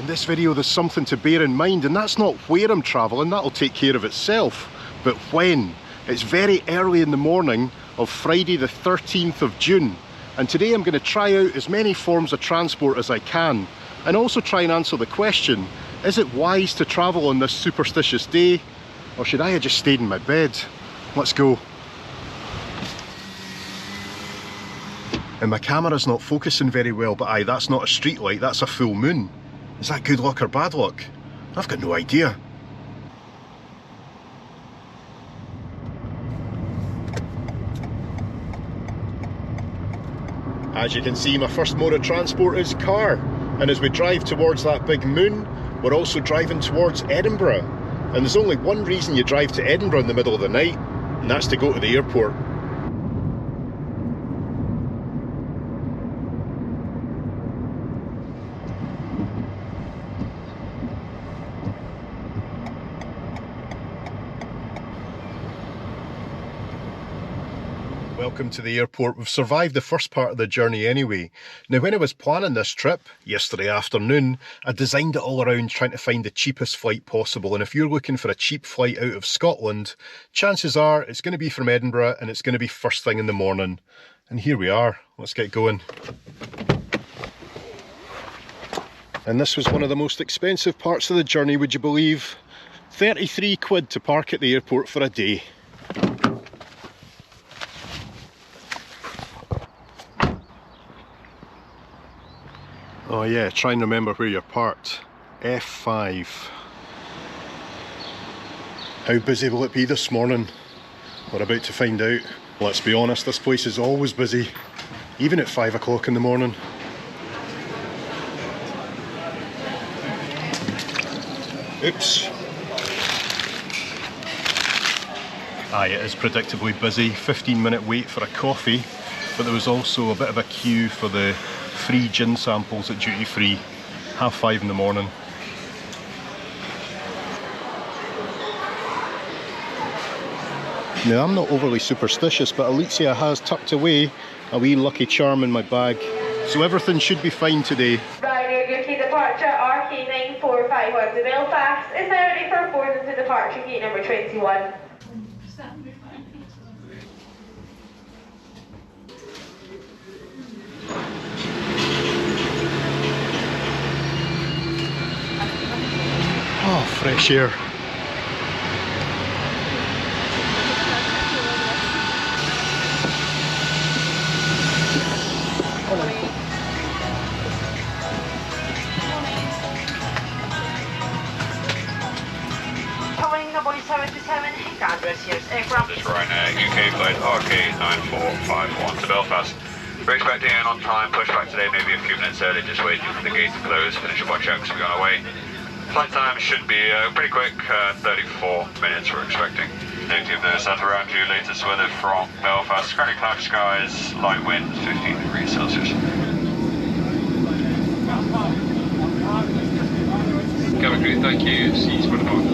In this video there's something to bear in mind, and that's not where I'm travelling, that'll take care of itself, but when. It's very early in the morning of Friday the 13th of June, and today I'm going to try out as many forms of transport as I can, and also try and answer the question, is it wise to travel on this superstitious day, or should I have just stayed in my bed? Let's go. And my camera's not focusing very well, but aye, that's not a street light, that's a full moon. Is that good luck or bad luck? I've got no idea. As you can see, my first mode of transport is car, and as we drive towards that big moon, we're also driving towards Edinburgh. And there's only one reason you drive to Edinburgh in the middle of the night, and that's to go to the airport. Welcome to the airport. We've survived the first part of the journey anyway. Now, when I was planning this trip yesterday afternoon, I designed it all around trying to find the cheapest flight possible, and if you're looking for a cheap flight out of Scotland, chances are it's going to be from Edinburgh and it's going to be first thing in the morning. And here we are. Let's get going. And this was one of the most expensive parts of the journey, would you believe? 33 quid to park at the airport for a day. Oh yeah, try and remember where you're parked. F5. How busy will it be this morning? We're about to find out. Let's be honest, this place is always busy, even at 5 o'clock in the morning. Oops. Aye, it is predictably busy. 15-minute wait for a coffee, but there was also a bit of a queue for the free gin samples at duty free, 5:30 in the morning. Now, I'm not overly superstitious, but Alicia has tucked away a wee lucky charm in my bag, so everything should be fine today. Rider, your key departure RK9451 to Belfast is now ready for boarding to departure gate number 21. Oh, fresh air. Calling the boy 77, his address here's aircraft. This Ryanair UK flight RK9451 to Belfast. We're expecting in on time, push back today maybe a few minutes early, just waiting for the gate to close, finish up our checks, we're on our way. Flight time should be pretty quick, 34 minutes we're expecting. Negative the south around you, latest weather from Belfast. Currently cloudy skies, light wind, 15 degrees Celsius. Cabin crew, thank you. See you for the park.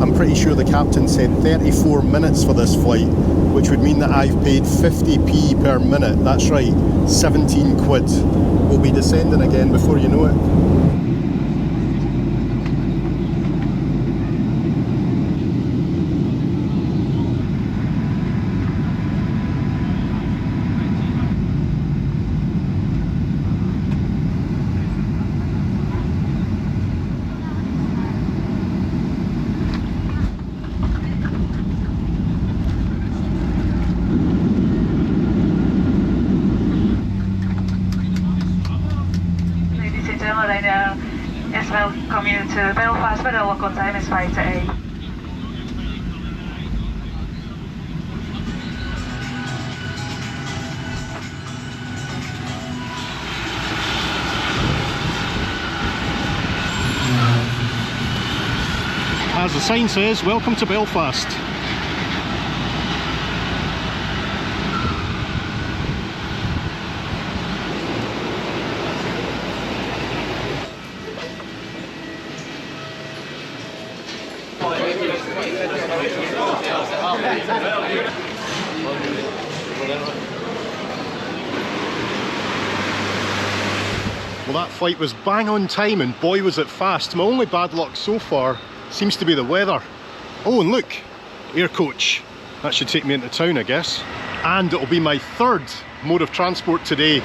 I'm pretty sure the captain said 34 minutes for this flight, which would mean that I've paid 50p per minute. That's right, 17 quid. We'll be descending again before you know it. Welcome you to Belfast, where the local time is 5 to 8. As the sign says, welcome to Belfast. Well, that flight was bang on time and boy was it fast. My only bad luck so far seems to be the weather. Oh, and look, air coach. That should take me into town, I guess. And it'll be my third mode of transport today.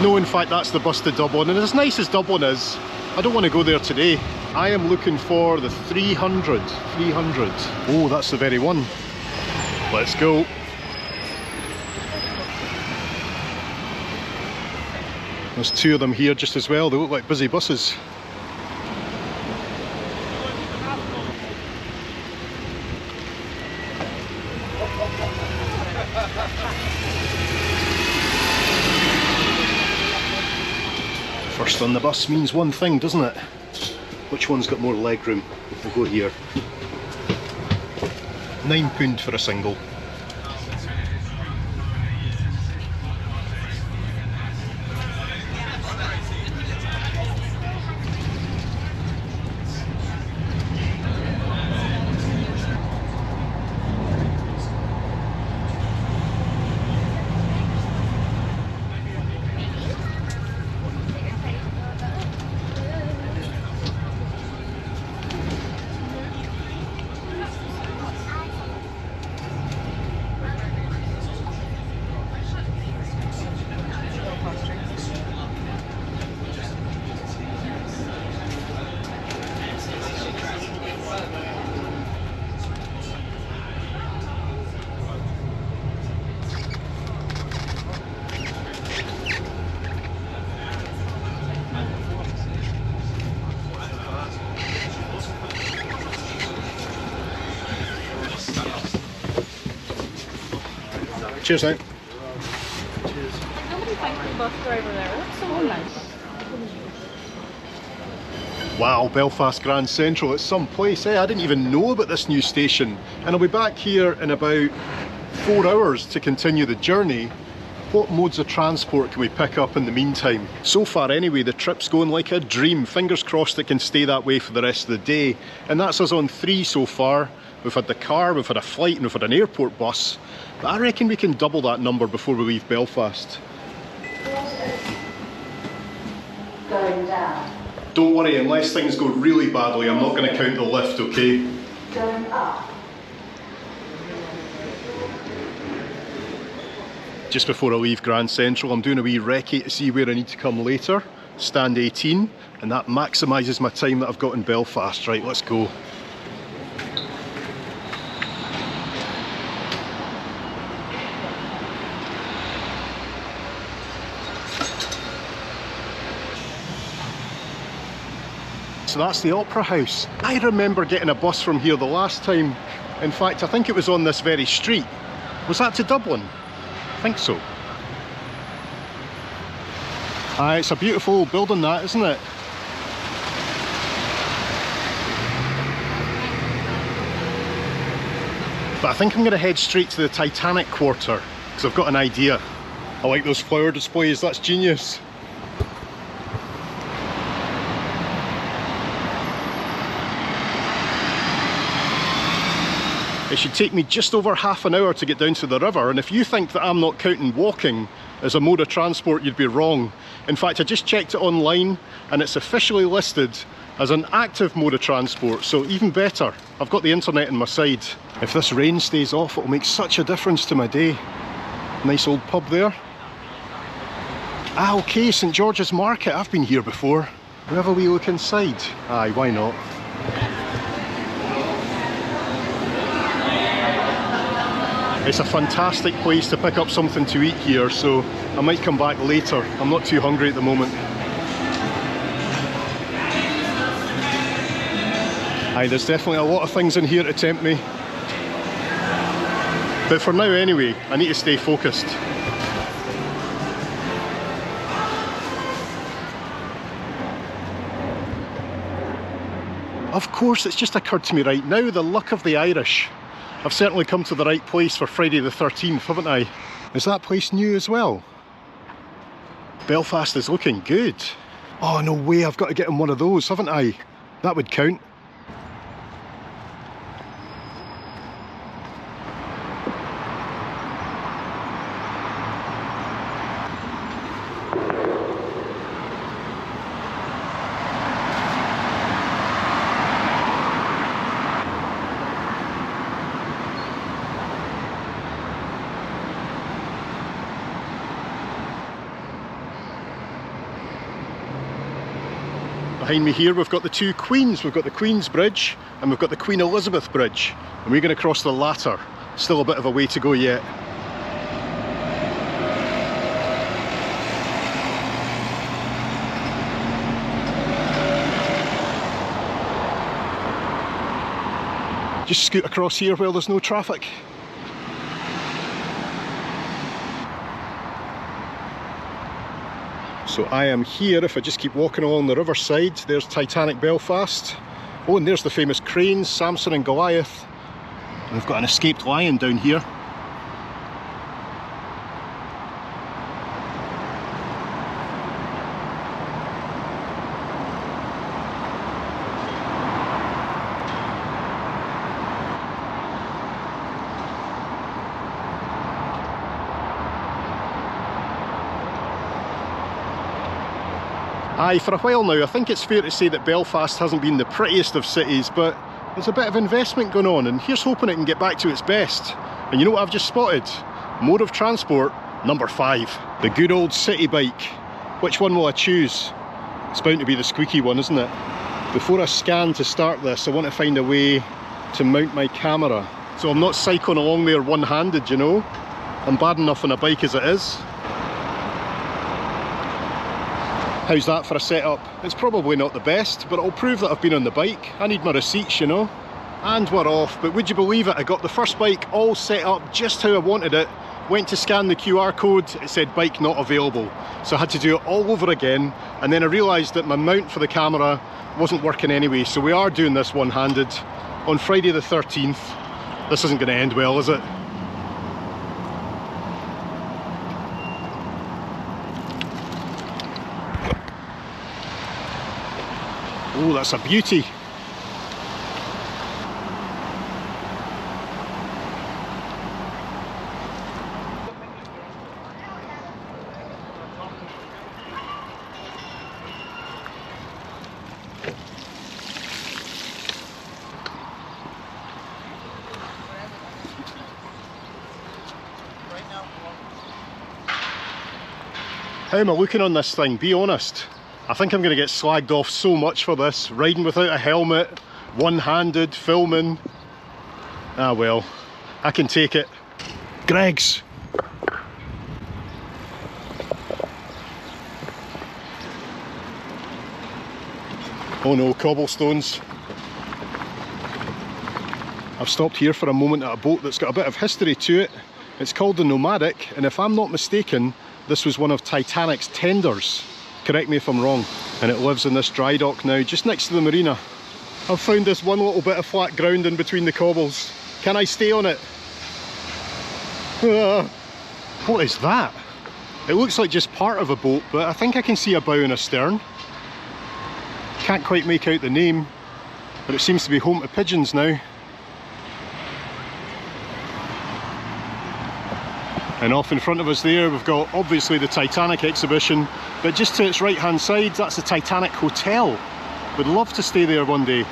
No, in fact, that's the bus to Dublin, and as nice as Dublin is, I don't want to go there today. I am looking for the 300. Oh, that's the very one. Let's go. There's two of them here just as well. They look like busy buses. First on the bus means one thing, doesn't it? Which one's got more leg room? We'll go here. £9 for a single. Cheers, mate. Cheers. Nobody thanked the bus driver there. That's so nice. Wow, Belfast Grand Central, it's some place, eh? I didn't even know about this new station. And I'll be back here in about 4 hours to continue the journey. What modes of transport can we pick up in the meantime? So far anyway, the trip's going like a dream. Fingers crossed it can stay that way for the rest of the day. And that's us on 3 so far. We've had the car, we've had a flight, and we've had an airport bus. But I reckon we can double that number before we leave Belfast. Going down. Don't worry, unless things go really badly, I'm not going to count the lift, okay? Going up. Just before I leave Grand Central, I'm doing a wee recce to see where I need to come later. Stand 18, and that maximises my time that I've got in Belfast. Right, let's go. So that's the Opera House. I remember getting a bus from here the last time. In fact, I think it was on this very street. Was that to Dublin? I think so. Aye, it's a beautiful building that, isn't it? But I think I'm going to head straight to the Titanic Quarter, because I've got an idea. I like those flower displays, that's genius. It should take me just over half an hour to get down to the river, and if you think that I'm not counting walking as a mode of transport, you'd be wrong. In fact, I just checked it online and it's officially listed as an active mode of transport, so even better. I've got the internet on my side. If this rain stays off, it'll make such a difference to my day. Nice old pub there. Ah, okay, St George's Market. I've been here before. We'll have a wee look inside. Aye, why not? It's a fantastic place to pick up something to eat here, so I might come back later. I'm not too hungry at the moment. Aye, there's definitely a lot of things in here to tempt me. But for now anyway, I need to stay focused. Of course, it's just occurred to me right now, the luck of the Irish. I've certainly come to the right place for Friday the 13th, haven't I? Is that place new as well? Belfast is looking good. Oh, no way, I've got to get in one of those, haven't I? That would count. Behind me here we've got the two Queens. We've got the Queen's Bridge and we've got the Queen Elizabeth Bridge. And we're going to cross the latter. Still a bit of a way to go yet. Just scoot across here while there's no traffic. So I am here, if I just keep walking along the riverside, there's Titanic Belfast. Oh, and there's the famous cranes, Samson and Goliath. And we've got an escaped lion down here. Aye, for a while now, I think it's fair to say that Belfast hasn't been the prettiest of cities, but there's a bit of investment going on, and here's hoping it can get back to its best. And you know what I've just spotted? Mode of transport number 5. The good old city bike. Which one will I choose? It's bound to be the squeaky one, isn't it? Before I scan to start this, I want to find a way to mount my camera. So I'm not cycling along there one-handed, you know? I'm bad enough on a bike as it is. How's that for a setup? It's probably not the best, but it'll prove that I've been on the bike. I need my receipts, you know. And we're off, but would you believe it? I got the first bike all set up just how I wanted it. Went to scan the QR code, it said bike not available. So I had to do it all over again, and then I realised that my mount for the camera wasn't working anyway, so we are doing this one-handed. On Friday the 13th. This isn't going to end well, is it? Oh, that's a beauty. How am I looking on this thing? Be honest. I think I'm going to get slagged off so much for this. Riding without a helmet, one-handed, filming. Ah well, I can take it. Greg's! Oh no, cobblestones. I've stopped here for a moment at a boat that's got a bit of history to it. It's called the Nomadic, and if I'm not mistaken, this was one of Titanic's tenders. Correct me if I'm wrong. And it lives in this dry dock now, just next to the marina. I've found this one little bit of flat ground in between the cobbles. Can I stay on it? What is that? It looks like just part of a boat, but I think I can see a bow and a stern. Can't quite make out the name, but it seems to be home to pigeons now. And off in front of us there, we've got obviously the Titanic exhibition, but just to its right hand side, that's the Titanic Hotel. Would love to stay there one day.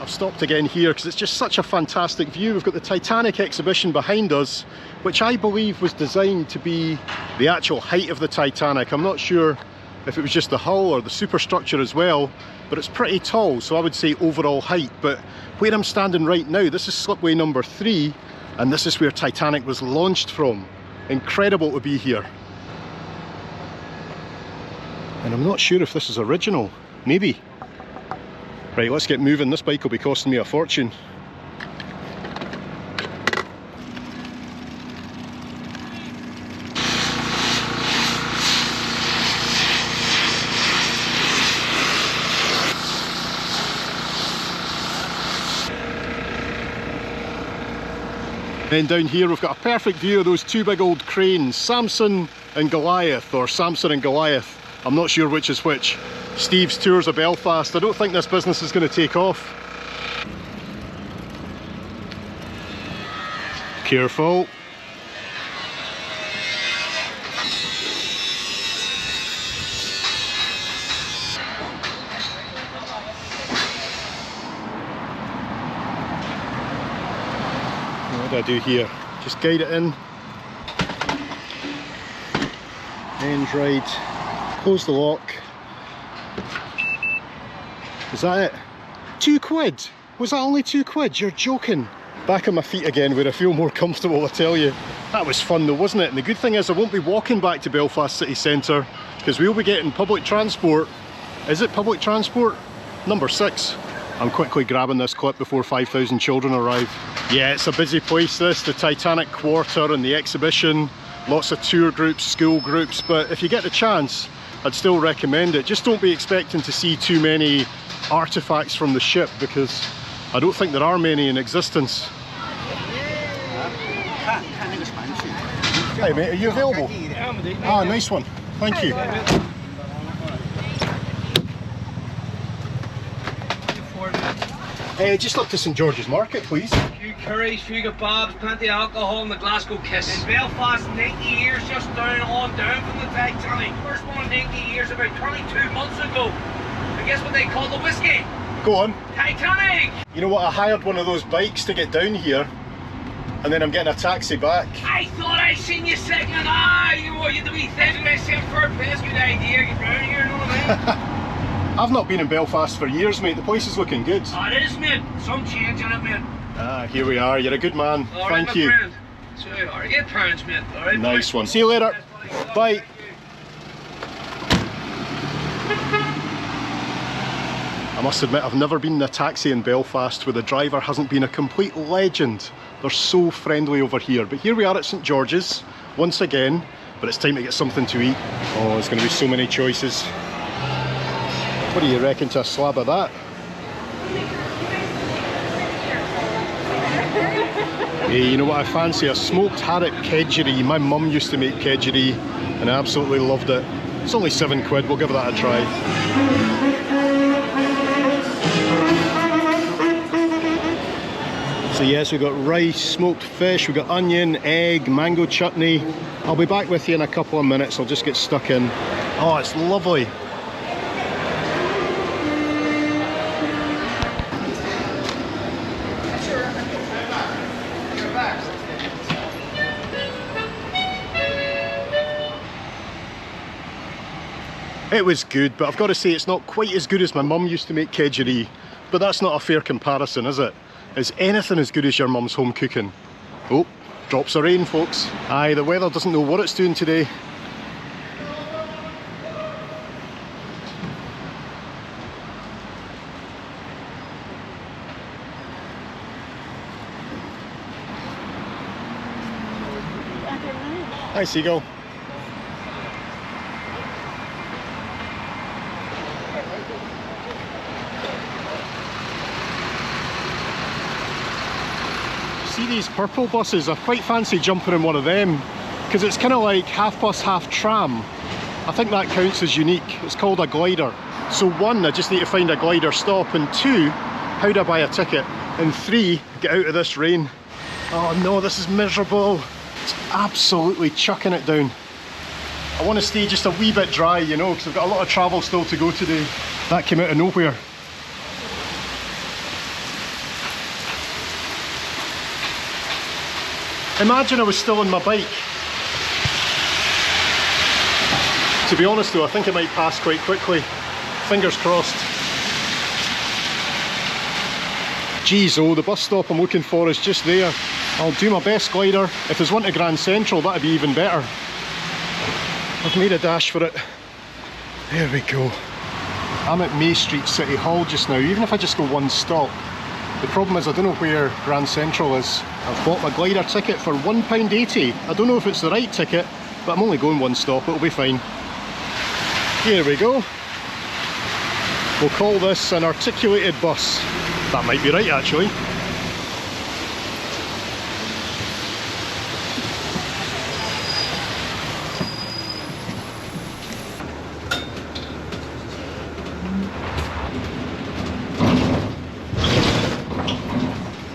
Stopped again here because it's just such a fantastic view. We've got the Titanic exhibition behind us, which I believe was designed to be the actual height of the Titanic. I'm not sure if it was just the hull or the superstructure as well, but it's pretty tall, so I would say overall height. But where I'm standing right now, this is slipway number 3, and this is where Titanic was launched from. Incredible to be here. And I'm not sure if this is original. Maybe. Right, let's get moving. This bike will be costing me a fortune. Then down here we've got a perfect view of those two big old cranes, Samson and Goliath, or Samson and Goliath. I'm not sure which is which. Steve's tours of Belfast. I don't think this business is going to take off. Careful. do I do here? Just guide it in. End right. Close the lock. Is that it? £2? Was that only £2? You're joking. Back on my feet again where I feel more comfortable, I tell you. That was fun though, wasn't it? And the good thing is I won't be walking back to Belfast city centre because we'll be getting public transport. Is it public transport? Number 6. I'm quickly grabbing this clip before 5,000 children arrive. Yeah, it's a busy place this, the Titanic Quarter and the exhibition. Lots of tour groups, school groups, but if you get the chance, I'd still recommend it. Just don't be expecting to see too many artifacts from the ship because I don't think there are many in existence. Hey mate, are you available? Ah, nice one. Thank you. Just up to St George's Market, please. A few curries, few kebabs, plenty of alcohol and the Glasgow kiss. In Belfast, 90 years, just down from the Titanic. First one in 90 years, about 22 months ago. I guess what they call the whiskey. Go on. Titanic! You know what, I hired one of those bikes to get down here, and then I'm getting a taxi back. I thought I seen you signaling, you know, you the wee thing, I said for a place, good idea, get round here, you know what I mean? I've not been in Belfast for years, mate. The place is looking good. Oh, it is, mate. Some change in it, mate. Ah, here we are. You're a good man. All right, Thank you. Friend. So you are. £8, mate. All right, nice boy. one. See you later. Bye. I must admit, I've never been in a taxi in Belfast where the driver hasn't been a complete legend. They're so friendly over here. But here we are at St George's once again, but it's time to get something to eat. Oh, there's going to be so many choices. What do you reckon to a slab of that? Hey, you know what I fancy? A smoked haddock kedgeree. My mum used to make kedgeree and I absolutely loved it. It's only £7, we'll give that a try. So yes, we've got rice, smoked fish, we've got onion, egg, mango chutney. I'll be back with you in a couple of minutes, I'll just get stuck in. Oh, it's lovely. It was good, but I've got to say it's not quite as good as my mum used to make kedgeree. But that's not a fair comparison, is it? Is anything as good as your mum's home cooking? Oh, drops of rain, folks. Aye, the weather doesn't know what it's doing today. Hi, Seagull. See these purple buses? I quite fancy jumping in one of them because it's kind of like half bus, half tram. I think that counts as unique. It's called a glider. So 1, I just need to find a glider stop, and 2, how do I buy a ticket? And 3, get out of this rain. Oh no, this is miserable. It's absolutely chucking it down. I want to stay just a wee bit dry, you know, because I've got a lot of travel still to go today. That came out of nowhere. Imagine I was still on my bike. To be honest though, I think it might pass quite quickly. Fingers crossed. Geez, oh, the bus stop I'm looking for is just there. I'll do my best glider. If there's one to Grand Central, that'd be even better. I've made a dash for it. There we go. I'm at May Street City Hall just now, even if I just go one stop. The problem is I don't know where Grand Central is. I've bought my glider ticket for £1.80. I don't know if it's the right ticket, but I'm only going one stop, it'll be fine. Here we go. We'll call this an articulated bus. That might be right actually.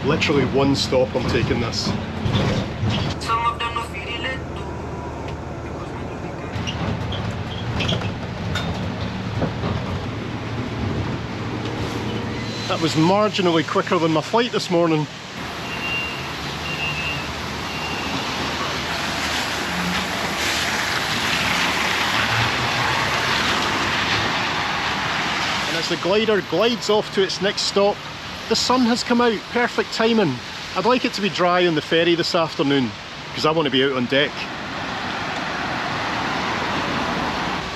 Literally one stop I'm taking this. That was marginally quicker than my flight this morning. as the glider glides off to its next stop. The sun has come out, perfect timing. I'd like it to be dry on the ferry this afternoon because I want to be out on deck.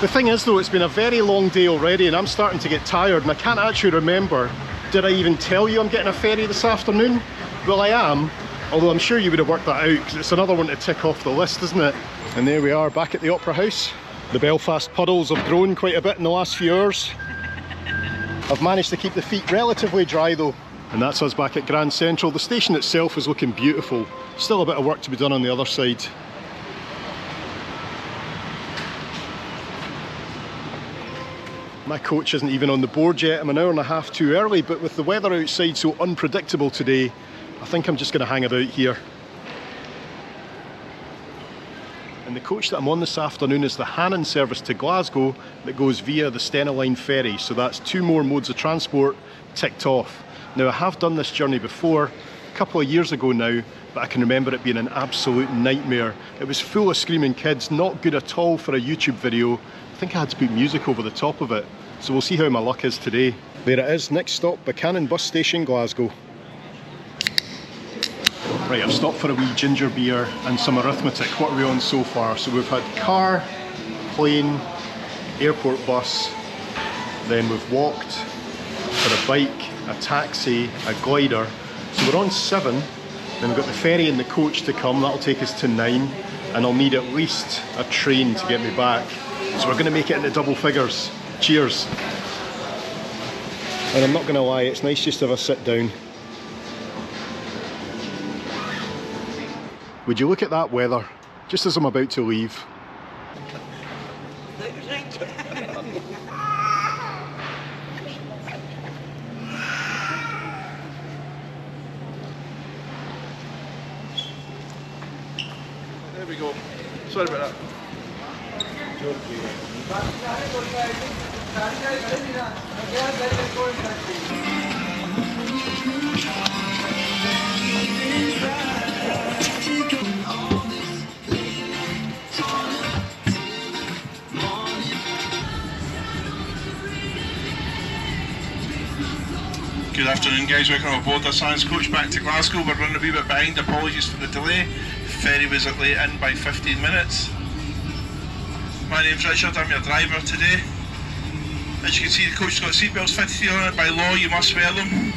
The thing is though, it's been a very long day already and I'm starting to get tired and I can't actually remember, did I even tell you I'm getting a ferry this afternoon? Well, I am, although I'm sure you would have worked that out because it's another one to tick off the list, isn't it? And there we are back at the Opera House. The Belfast puddles have grown quite a bit in the last few hours. I've managed to keep the feet relatively dry though. And that's us back at Grand Central. The station itself is looking beautiful. Still a bit of work to be done on the other side. My coach isn't even on the board yet. I'm an hour and a half too early, but with the weather outside so unpredictable today, I think I'm just going to hang about here. And the coach that I'm on this afternoon is the Hannon service to Glasgow that goes via the Stena Line ferry. So that's 2 more modes of transport ticked off. Now I have done this journey before, a couple of years ago now, but I can remember it being an absolute nightmare. It was full of screaming kids, not good at all for a YouTube video. I think I had to put music over the top of it. So we'll see how my luck is today. There it is, next stop, Buchanan Bus Station, Glasgow. Right, I've stopped for a wee ginger beer and some arithmetic. What are we on so far? So we've had car, plane, airport bus, then we've walked, for a bike, a taxi, a glider. So we're on 7, then we've got the ferry and the coach to come, that'll take us to 9, and I'll need at least a train to get me back. So we're going to make it into double figures. Cheers. And I'm not going to lie, it's nice just to have a sit down. Would you look at that weather, just as I'm about to leave. There we go. Sorry about that. Good afternoon guys, welcome aboard the science coach back to Glasgow. We're running a wee bit behind, apologies for the delay. Ferry was late in by 15 minutes. My name's Richard, I'm your driver today. As you can see, the coach has got seatbelts fitted on it. By law you must wear them.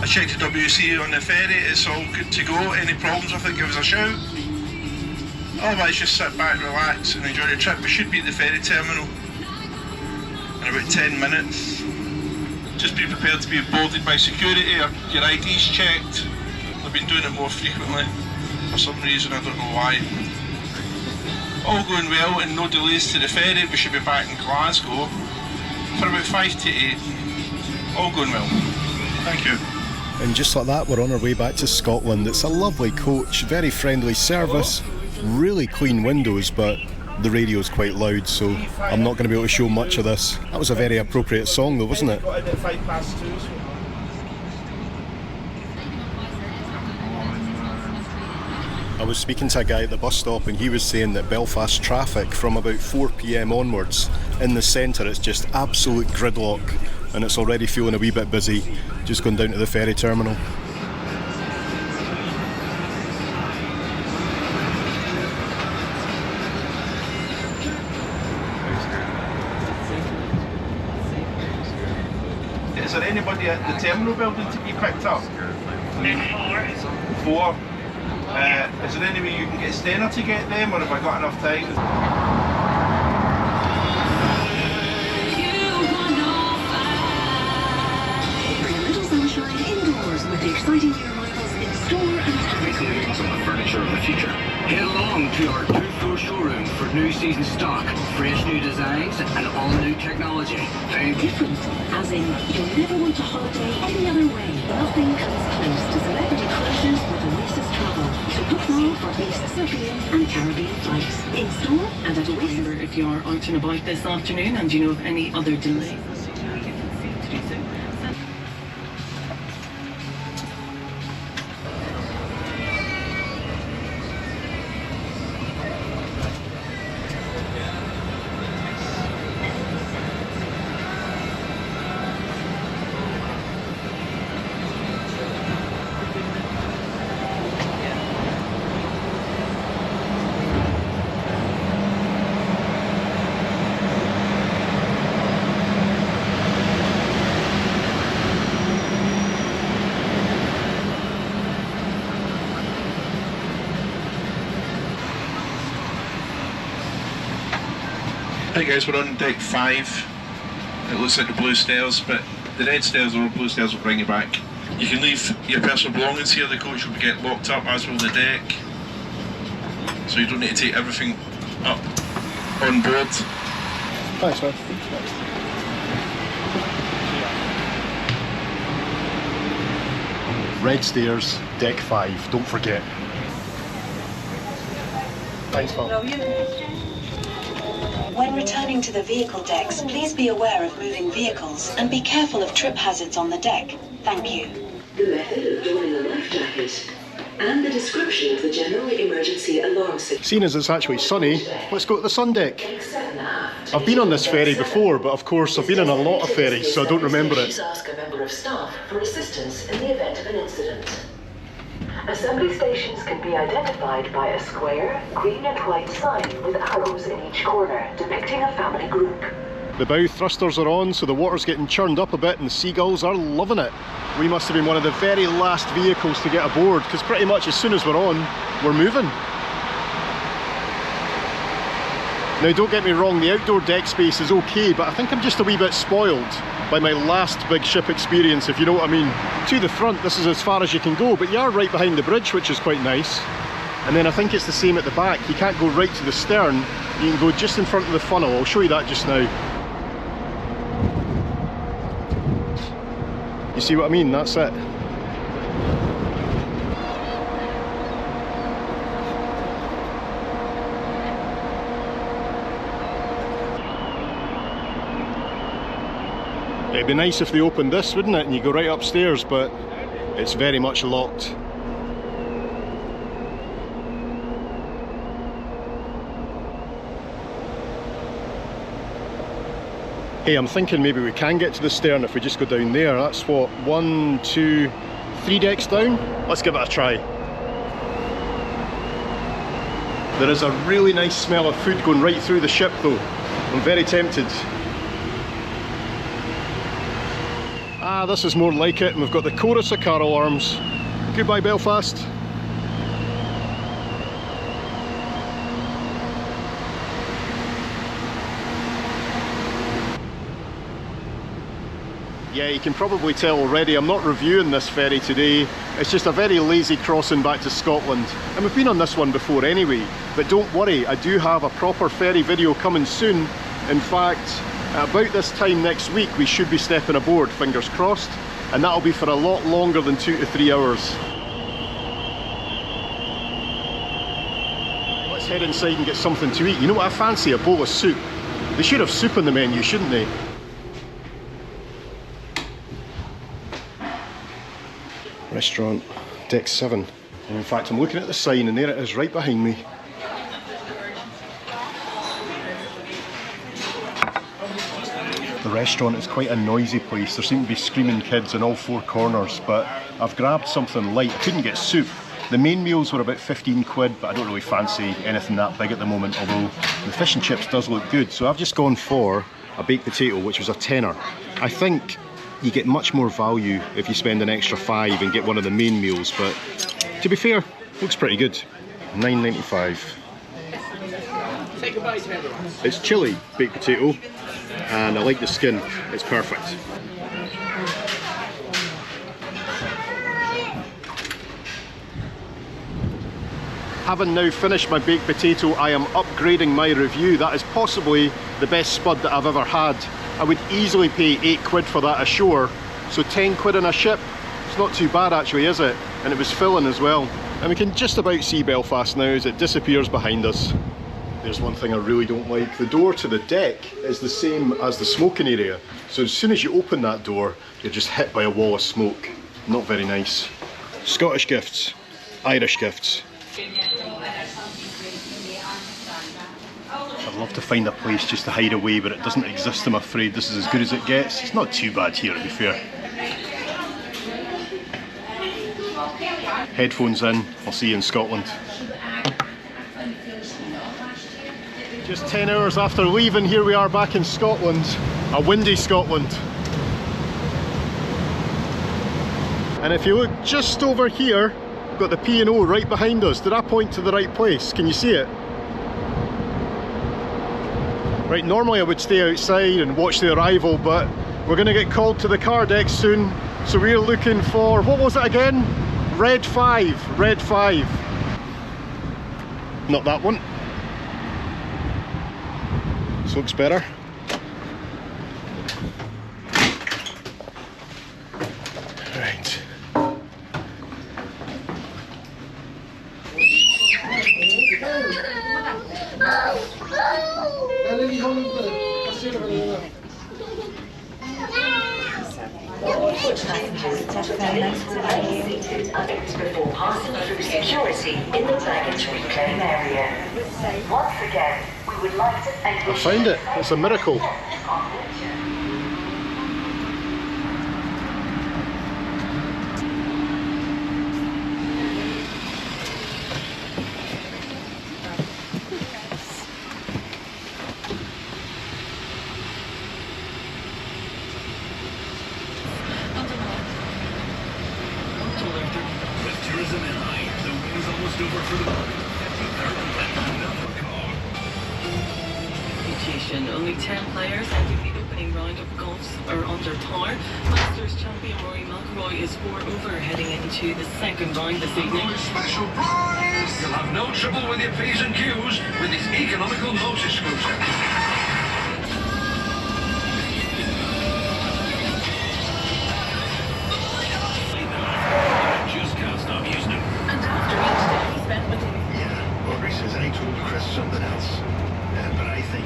I checked the WC on the ferry, it's all good to go. Any problems with it, give us a shout. Otherwise just sit back, relax and enjoy the trip. We should be at the ferry terminal in about 10 minutes. Just be prepared to be boarded by security or your ID's checked. They've been doing it more frequently for some reason, I don't know why. All going well and no delays to the ferry. We should be back in Glasgow for about 5 to 8. All going well. Thank you. And just like that, we're on our way back to Scotland. It's a lovely coach, very friendly service, really clean windows, but the radio's quite loud, so I'm not going to be able to show much of this. That was a very appropriate song though, wasn't it? I was speaking to a guy at the bus stop and he was saying that Belfast traffic from about 4 PM onwards in the centre, it's just absolute gridlock and it's already feeling a wee bit busy just going down to the ferry terminal. Is there anybody at the terminal building to be picked up? 4. Is there any way you can get Stena to get them, or have I got enough time? Bring a little sunshine indoors with the exciting new arrivals in store and record. Some of the furniture of the future. Head along to our 2-floor showroom for new season stock, fresh new designs, and all new technology. Found different, as in you'll never want a holiday any other way. Nothing comes close to celebrity cruises with Oasis Travel. So book now for at least Caribbean and Caribbean flights. In store and at Oasis. Remember, if you are out and about this afternoon and you know of any other delays, Hey guys, we're on deck 5. It looks like the blue stairs, but the red stairs or blue stairs will bring you back. You can leave your personal belongings here. The coach will get locked up, as will the deck. So you don't need to take everything up on board. Thanks, man. Red stairs, deck 5, don't forget. Thanks, Paul. When returning to the vehicle decks, please be aware of moving vehicles and be careful of trip hazards on the deck. Thank you. The method of donning a life jacket and the description of the general emergency alarm system. Seeing as it's actually sunny, let's go to the sun deck. I've been on this ferry before, but of course I've been on a lot of ferries, so I don't remember it. Ask a member of staff for assistance in the event of an incident. Assembly stations can be identified by a square, green and white sign with arrows in each corner, depicting a family group. The bow thrusters are on, so the water's getting churned up a bit and the seagulls are loving it. We must have been one of the very last vehicles to get aboard, because pretty much as soon as we're on, we're moving. Now don't get me wrong, the outdoor deck space is okay, but I think I'm just a wee bit spoiled by my last big ship experience, if you know what I mean. To the front, this is as far as you can go, but you are right behind the bridge, which is quite nice. And then I think it's the same at the back. You can't go right to the stern, you can go just in front of the funnel. I'll show you that just now. You see what I mean? That's it. It'd be nice if they opened this, wouldn't it? And you go right upstairs, but it's very much locked. Hey, I'm thinking maybe we can get to the stern if we just go down there. That's what, 1, 2, 3 decks down? Let's give it a try. There is a really nice smell of food going right through the ship though. I'm very tempted. Ah, this is more like it, and we've got the chorus of car alarms. Goodbye, Belfast. Yeah, you can probably tell already, I'm not reviewing this ferry today. It's just a very lazy crossing back to Scotland. And we've been on this one before anyway. But don't worry, I do have a proper ferry video coming soon. In fact, about this time next week, we should be stepping aboard, fingers crossed. And that'll be for a lot longer than 2 to 3 hours. Let's head inside and get something to eat. You know what I fancy? A bowl of soup. They should have soup on the menu, shouldn't they? Restaurant, deck 7. And in fact, I'm looking at the sign and there it is right behind me. The restaurant is quite a noisy place. There seem to be screaming kids in all 4 corners, but I've grabbed something light. I couldn't get soup. The main meals were about 15 quid, but I don't really fancy anything that big at the moment, although the fish and chips does look good. So I've just gone for a baked potato, which was a tenner. I think you get much more value if you spend an extra 5 and get one of the main meals, but to be fair, looks pretty good. £9.95. Say goodbye to everyone. It's chili baked potato, and I like the skin, it's perfect. Having now finished my baked potato, I am upgrading my review. That is possibly the best spud that I've ever had. I would easily pay 8 quid for that ashore, so 10 quid on a ship, it's not too bad actually, is it? And it was filling as well. And we can just about see Belfast now as it disappears behind us. There's one thing I really don't like. The door to the deck is the same as the smoking area. So as soon as you open that door, you're just hit by a wall of smoke. Not very nice. Scottish gifts, Irish gifts. I'd love to find a place just to hide away, but it doesn't exist, I'm afraid. This is as good as it gets. It's not too bad here, to be fair. Headphones in, I'll see you in Scotland. Just 10 hours after leaving, here we are back in Scotland. A windy Scotland. And if you look just over here, we've got the P&O right behind us. Did I point to the right place? Can you see it? Right, normally I would stay outside and watch the arrival, but we're going to get called to the car deck soon, so we're looking for, what was it again? Red 5, Red 5. Not that one. This looks better. Right. Before passing through security in the baggage reclaim area. Once again, we would like to thank you. I found it. It's a miracle. Only 10 players entering the opening round of golfs are under par. Masters champion Rory McIlroy is 4 over heading into the second round this evening. Special prize! You'll have no trouble with your P's and Q's with this economical motor scooter. Just can't stop using them. And after each day he spent with him. Yeah, Audrey says I told Chris something else. But I think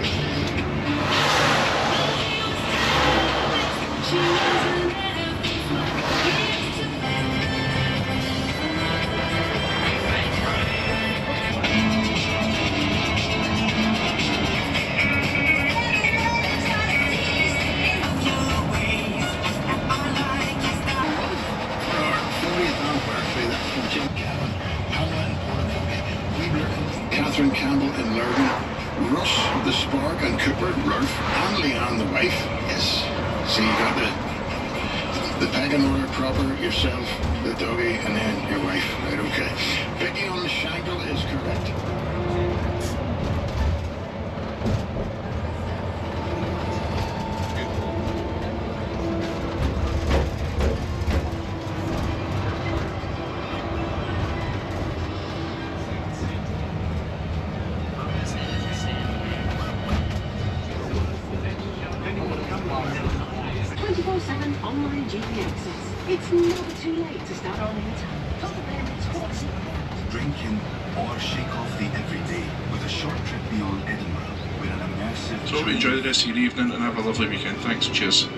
Catherine Campbell in Lurgan, Russ, the Spark, and Cooper, Ralph, and Leanne, the wife. Yes. So you got the pecking order proper, yourself, the doggy, and then your wife. Right, okay. Vicky on the shangle is correct. Online GP access. It's never too late to start on anytime. Drink in or shake off the everyday with a short trip beyond Edinburgh with an immersive... So enjoy the rest of your evening and have a lovely weekend. Thanks, cheers.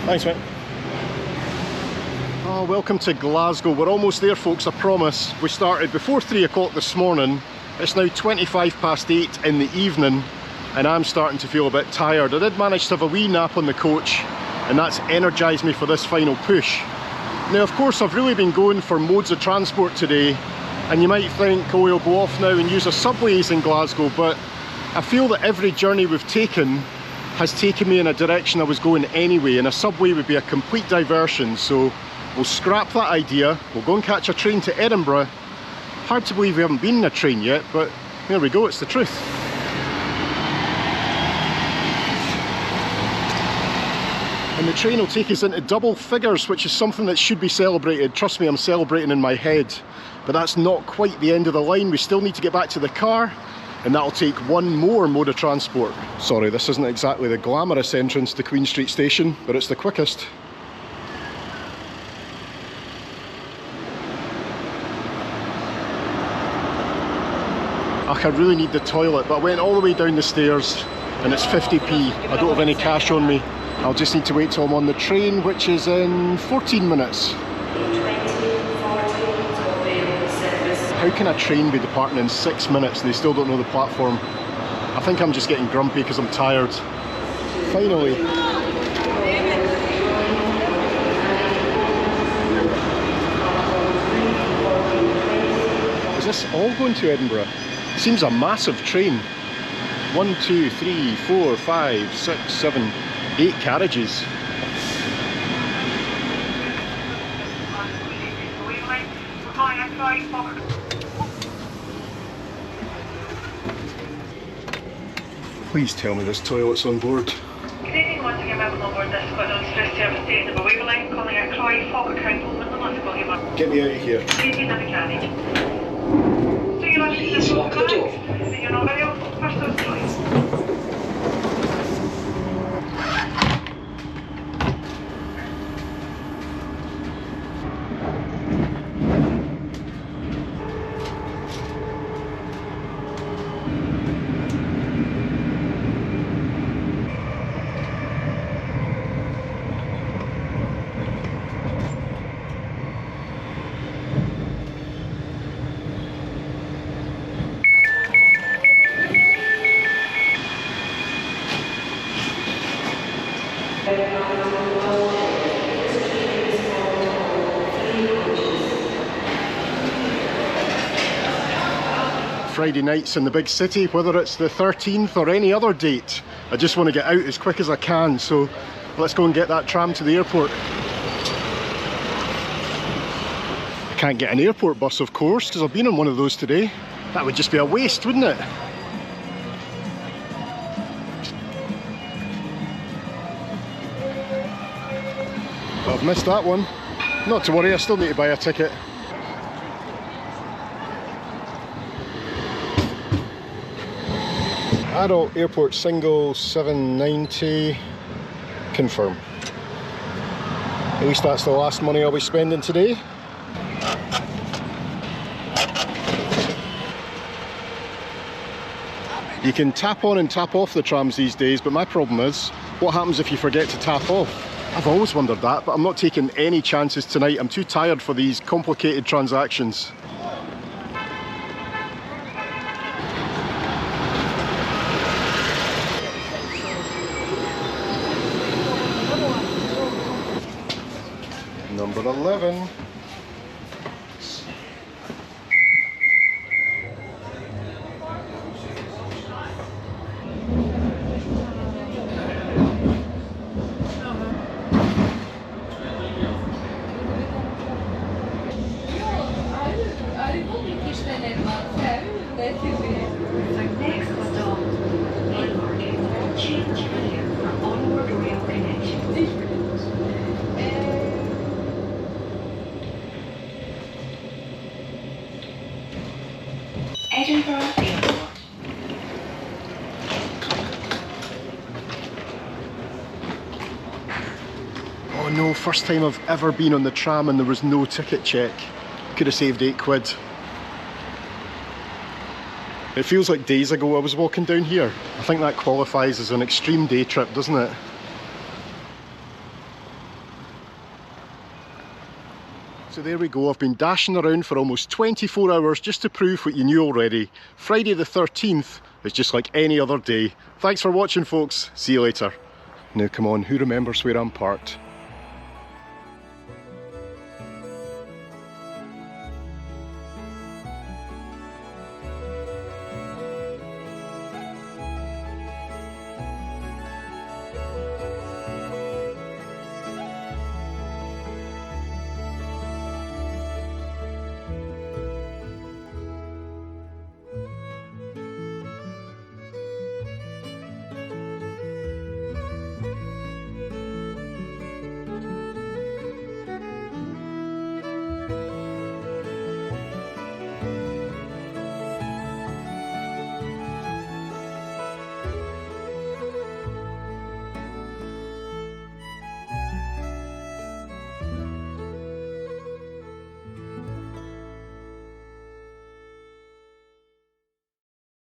Thanks, mate. Oh, welcome to Glasgow. We're almost there, folks, I promise. We started before 3 o'clock this morning. It's now 8:25 in the evening, and I'm starting to feel a bit tired. I did manage to have a wee nap on the coach, and that's energised me for this final push. Now, of course, I've really been going for modes of transport today, and you might think, oh, we'll go off now and use a subways in Glasgow, but I feel that every journey we've taken has taken me in a direction I was going anyway, and a subway would be a complete diversion, so we'll scrap that idea. We'll go and catch a train to Edinburgh. Hard to believe we haven't been in a train yet, but there we go, it's the truth. And the train will take us into double figures, which is something that should be celebrated. Trust me, I'm celebrating in my head, but that's not quite the end of the line. We still need to get back to the car, and that'll take one more mode of transport. Sorry, this isn't exactly the glamorous entrance to Queen Street Station, but it's the quickest. I really need the toilet, but I went all the way down the stairs and it's 50p. I don't have any cash on me. I'll just need to wait till I'm on the train, which is in 14 minutes. How can a train be departing in 6 minutes and they still don't know the platform? I think I'm just getting grumpy because I'm tired. Finally. Is this all going to Edinburgh? Seems a massive train. 1, 2, 3, 4, 5, 6, 7, 8 carriages. Please tell me this toilet's on board. Good evening, once again, welcome on board this Scotland Express service to Edinburgh Waverley, calling at Croy, Falkirk Council, Midland, Glasgow. Get me out of here. Evening, have a carriage. So you're not Please lock the door. You're not very old, first of choice. Friday nights in the big city, whether it's the 13th or any other date, I just want to get out as quick as I can, so let's go and get that tram to the airport. I can't get an airport bus, of course, because I've been on one of those today. That would just be a waste, wouldn't it? But I've missed that one. Not to worry, I still need to buy a ticket. Adult airport single, $7.90. Confirm. At least that's the last money I'll be spending today. You can tap on and tap off the trams these days, but my problem is, what happens if you forget to tap off? I've always wondered that, but I'm not taking any chances tonight. I'm too tired for these complicated transactions. Number 11. Edinburgh Airport. Oh no, first time I've ever been on the tram and there was no ticket check. Could have saved £8. It feels like days ago I was walking down here. I think that qualifies as an extreme day trip, doesn't it? So there we go, I've been dashing around for almost 24 hours just to prove what you knew already. Friday the 13th is just like any other day. Thanks for watching, folks. See you later. Now come on, who remembers where I'm parked?